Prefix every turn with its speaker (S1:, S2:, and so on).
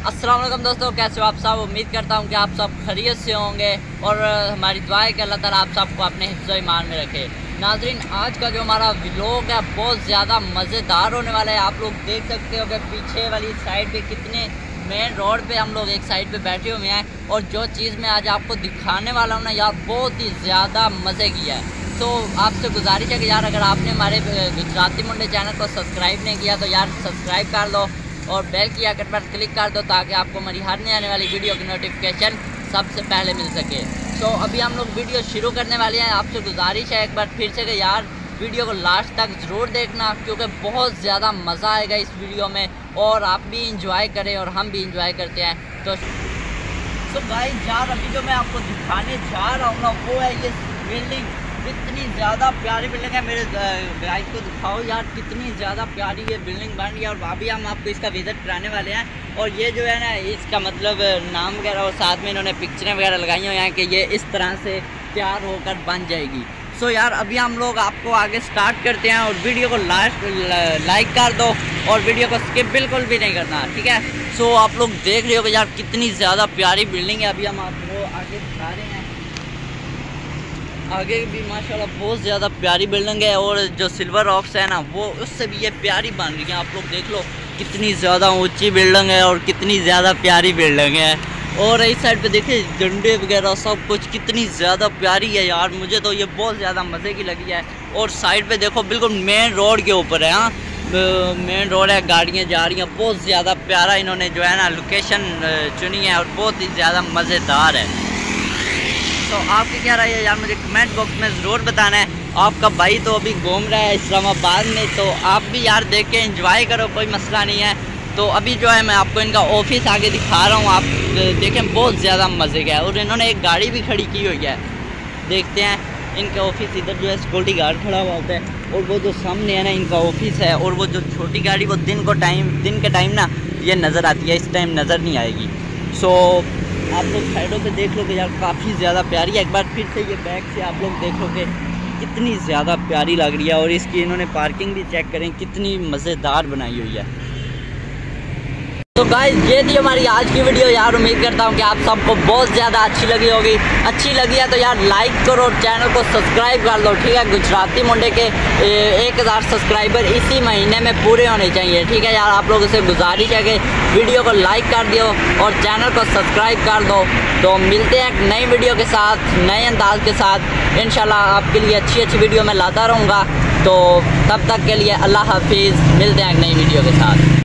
S1: अस्सलाम वालेकुम दोस्तों, कैसे हो आप सब। उम्मीद करता हूँ कि आप सब खैरियत से होंगे और हमारी दुआ है कि अल्लाह ताला आप सबको अपने हिफ्ज़ ईमान में रखे। नाज़रीन, आज का जो हमारा व्लॉग है बहुत ज़्यादा मज़ेदार होने वाला है। आप लोग देख सकते हो कि पीछे वाली साइड पे कितने मेन रोड पे हम लोग एक साइड पे बैठे हुए हैं और जो चीज़ मैं आज आपको दिखाने वाला हूँ ना यार, बहुत ही ज़्यादा मज़े की है। तो आपसे गुजारिश है कि यार अगर आपने हमारे गुजराती मुंडे चैनल को सब्सक्राइब नहीं किया तो यार सब्सक्राइब कर दो और बेल की आइकन पर क्लिक कर दो ताकि आपको हमारी हर नई आने वाली वीडियो की नोटिफिकेशन सबसे पहले मिल सके। तो अभी हम लोग वीडियो शुरू करने वाले हैं। आपसे गुजारिश है एक बार फिर से कि यार वीडियो को लास्ट तक ज़रूर देखना, क्योंकि बहुत ज़्यादा मज़ा आएगा इस वीडियो में और आप भी इंजॉय करें और हम भी इंजॉय करते हैं। तो गाइस यार अभी जो मैं आपको दिखाने जा रहा हूँ ना वो है ये बिल्डिंग। कितनी ज़्यादा प्यारी बिल्डिंग है, मेरे गाइस को दिखाओ यार कितनी ज़्यादा प्यारी ये बिल्डिंग बन रही है। और अभी हम आपको इसका विज़िट कराने वाले हैं और ये जो है ना इसका मतलब नाम वगैरह और साथ में इन्होंने पिक्चरें वगैरह लगाई हुई हैं कि ये इस तरह से तैयार होकर बन जाएगी। सो यार अभी हम लोग आपको आगे स्टार्ट करते हैं और वीडियो को लाइक कर दो और वीडियो को स्किप बिल्कुल भी नहीं करना, ठीक है। सो आप लोग देख रहे हो कि यार कितनी ज़्यादा प्यारी बिल्डिंग है। अभी हम आपको आगे दिखा रहे हैं, आगे भी माशाल्लाह बहुत ज़्यादा प्यारी बिल्डिंग है और जो सिल्वर रॉक्स है ना वो उससे भी ये प्यारी बन रही है। आप लोग देख लो कितनी ज़्यादा ऊंची बिल्डिंग है और कितनी ज़्यादा प्यारी बिल्डिंग है। और इस साइड पे देखिए झंडे वगैरह सब कुछ कितनी ज़्यादा प्यारी है यार, मुझे तो ये बहुत ज़्यादा मज़े की लगी है। और साइड पे देखो बिल्कुल मेन रोड के ऊपर है, हाँ मेन रोड है, गाड़ियाँ जा रही हैं। बहुत ज़्यादा प्यारा इन्होंने जो है ना लोकेशन चुनी है और बहुत ही ज़्यादा मज़ेदार है। तो आपकी क्या राय है यार, मुझे कमेंट बॉक्स में ज़रूर बताना है। आपका भाई तो अभी घूम रहा है इस्लामाबाद में, तो आप भी यार देख के एंजॉय करो, कोई मसला नहीं है। तो अभी जो है मैं आपको इनका ऑफिस आगे दिखा रहा हूँ, आप देखें बहुत ज़्यादा मज़े का है। और इन्होंने एक गाड़ी भी खड़ी की हुई है, देखते हैं इनका ऑफिस। इधर जो है सिक्योरिटी गार्ड खड़ा हुआ होता है और वो जो सामने है ना इनका ऑफिस है। और वो जो छोटी गाड़ी वो दिन के टाइम ना ये नज़र आती है, इस टाइम नज़र नहीं आएगी। सो आप लोग साइडों पे देख लोगे यार काफ़ी ज़्यादा प्यारी है। एक बार फिर से ये बैक से आप लोग देख लोगे कितनी ज़्यादा प्यारी लग रही है। और इसकी इन्होंने पार्किंग भी चेक करें कितनी मज़ेदार बनाई हुई है। तो गाइस ये थी हमारी आज की वीडियो यार। उम्मीद करता हूँ कि आप सबको बहुत ज़्यादा अच्छी लगी होगी। अच्छी लगी है तो यार लाइक करो और चैनल को सब्सक्राइब कर लो, ठीक है। गुजराती मुंडे के 1000 सब्सक्राइबर इसी महीने में पूरे होने चाहिए, ठीक है यार। आप लोगों से गुजारिश है कि वीडियो को लाइक कर दियो और चैनल को सब्सक्राइब कर दो। तो मिलते हैं एक नई वीडियो के साथ, नए अंदाज के साथ। इंशाल्लाह आपके लिए अच्छी वीडियो मैं लाता रहूँगा। तो तब तक के लिए अल्लाह हाफिज़, मिलते हैं एक नई वीडियो के साथ।